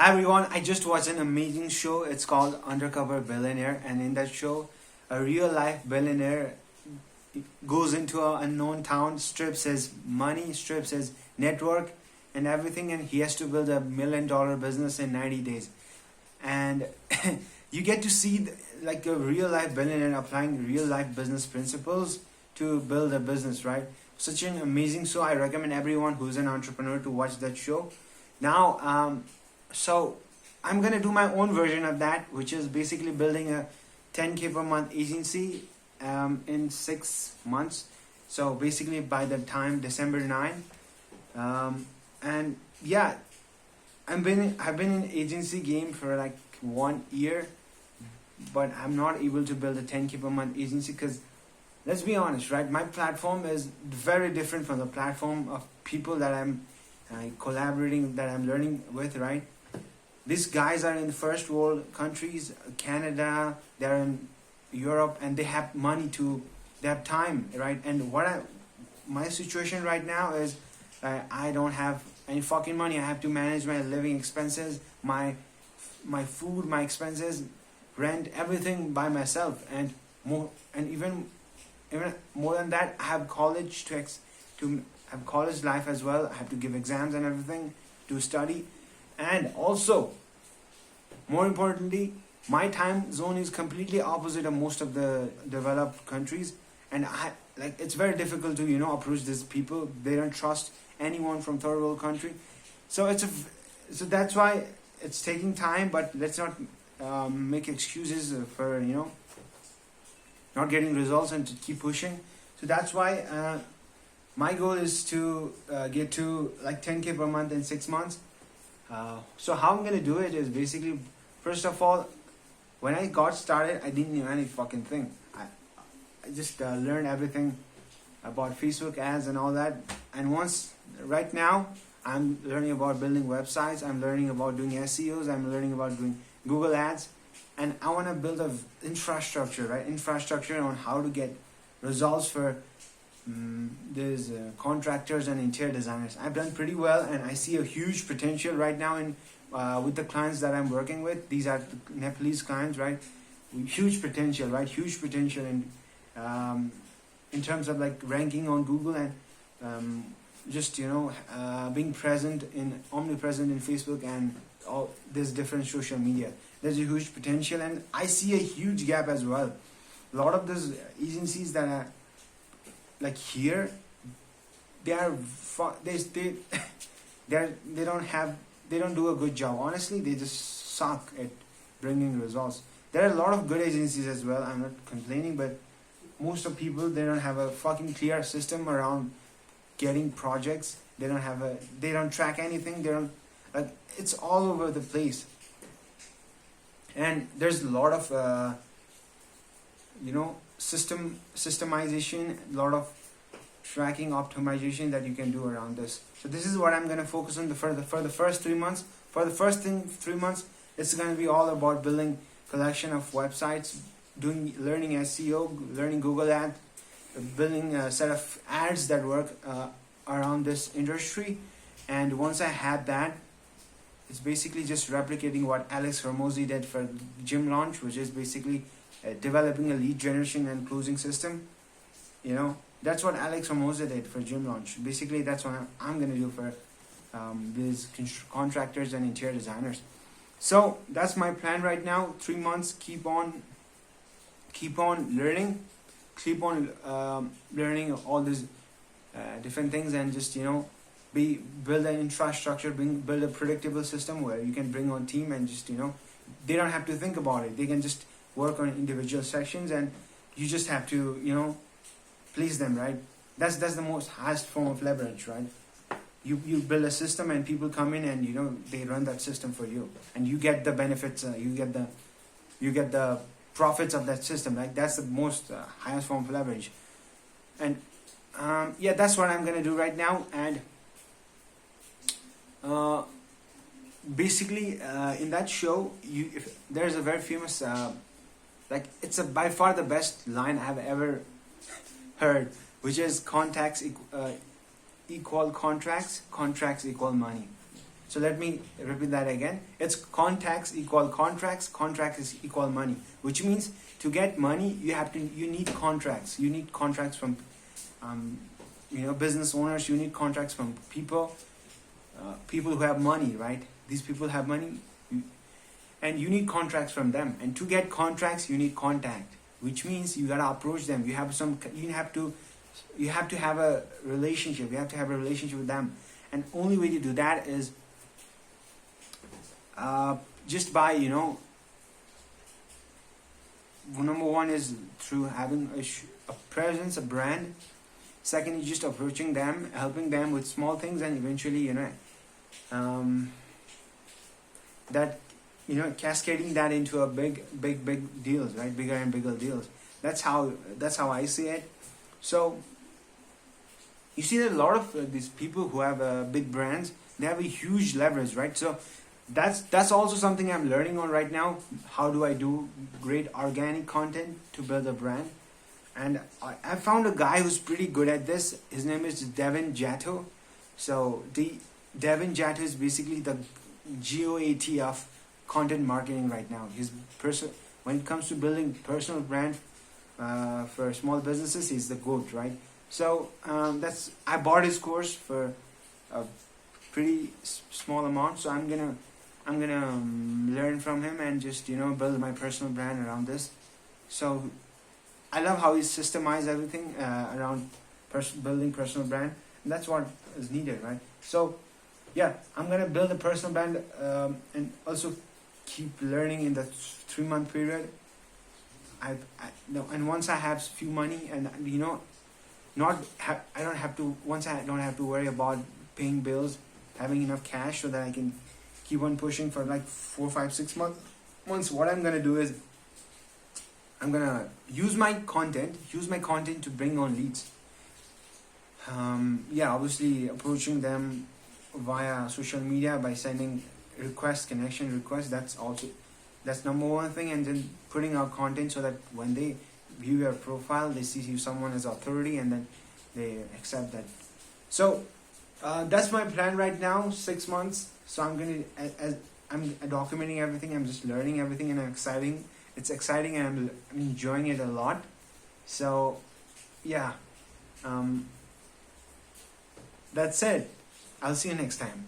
Hi everyone, I just watched an amazing show. It's called Undercover Billionaire, and in that show, a real life billionaire goes into an unknown town, strips his money, strips his network, and everything, and he has to build $1 million business in 90 days. And you get to see like a real life billionaire applying real life business principles to build a business, right? Such an amazing show. I recommend everyone who's an entrepreneur to watch that show. Now, so I'm gonna do my own version of that, which is basically building a 10K per month agency in 6 months. So basically by the time December 9, and yeah, I've been in agency game for like 1 year, but I'm not able to build a 10K per month agency because let's be honest, right? My platform is very different from the platform of people that I'm collaborating, that I'm learning with, right? These guys are in first world countries, Canada, they're in Europe, and they have money they have time, right? And my situation right now is I don't have any fucking money. I have to manage my living expenses, my food, my expenses, rent, everything by myself, and even more than that, I have college to have college life as well. I have to give exams and everything to study. And also, more importantly, my time zone is completely opposite of most of the developed countries, and it's very difficult to approach these people. They don't trust anyone from third world country, so that's why it's taking time. But let's not make excuses for not getting results and to keep pushing. So that's why my goal is to get to like 10K per month in 6 months. So how I'm gonna do it is basically, first of all, when I got started, I didn't know any fucking thing. I just learned everything about Facebook ads and all that. And right now, I'm learning about building websites. I'm learning about doing SEOs. I'm learning about doing Google ads. And I want to build a infrastructure, right? Infrastructure on how to get results for these contractors and interior designers. I've done pretty well, and I see a huge potential right now in with the clients that I'm working with. These are Nepalese clients, right? Huge potential, right? Huge potential in terms of like ranking on Google and just being omnipresent in Facebook and all this different social media. There's a huge potential, and I see a huge gap as well. A lot of these agencies that are like here, they don't do a good job. Honestly, they just suck at bringing results. There are a lot of good agencies as well. I'm not complaining, but most of people, they don't have a fucking clear system around getting projects. They don't track anything. It's all over the place. And there's a lot of systemization, a lot of tracking optimization that you can do around this. So this is what I'm going to focus on for the first 3 months. For the first 3 months, it's going to be all about building collection of websites, learning SEO, learning Google Ads, building a set of ads that work around this industry. And once I had that, it's basically just replicating what Alex Hormozi did for Gym Launch, which is basically developing a lead generation and closing system. That's what Alex Hormozi did for Gym Launch. Basically, that's what I'm going to do for these contractors and interior designers. So that's my plan right now. 3 months, keep on learning, learning all these different things, and just build an infrastructure, build a predictable system where you can bring on team and just they don't have to think about it. They can just work on individual sections, and you just have to please them, right? That's the most highest form of leverage, right? You build a system, and people come in and they run that system for you, and you get the benefits. You get the profits of that system. Like that's the most highest form of leverage. And yeah, that's what I'm gonna do right now. And basically, in that show, there's a very famous it's by far the best line I have ever heard, which is contacts equal contracts, contracts equal money. So let me repeat that again. It's contacts equal contracts, contract is equal money, which means to get money you need contracts. You need contracts from business owners. You need contracts from people who have money, right? These people have money, and you need contracts from them. And to get contracts, you need contact, which means you gotta approach them. You have to have a relationship. You have to have a relationship with them, and only way to do that is just by number one is through having a presence, a brand. Second is just approaching them, helping them with small things, and eventually cascading that into a big deals, right? Bigger and bigger deals. That's how I see it. So you see that a lot of these people who have big brands, they have a huge leverage, right? So that's also something I'm learning on right now. How do I do great organic content to build a brand? And I found a guy who's pretty good at this. His name is Devin Jatto. So Devin Jatto is basically the GOAT of content marketing right now. When it comes to building personal brand for small businesses, he's the GOAT, right? So I bought his course for a pretty small amount. So I'm gonna learn from him and just build my personal brand around this. So I love how he systemized everything around building personal brand. And that's what is needed, right? So yeah, I'm gonna build a personal brand and also keep learning in the 3-month period. And once I have few money, and I don't have to worry about paying bills, having enough cash so that I can keep on pushing for like 4, 5, 6 months. What I'm gonna do is I'm gonna use my content to bring on leads. Obviously approaching them via social media by sending connection requests. That's number one thing, and then putting out content so that when they view your profile, they see someone as authority, and then they accept that. So that's my plan right now. 6 months. So I'm documenting everything. I'm just learning everything, and it's exciting, and I'm enjoying it a lot. So yeah, that's it. I'll see you next time.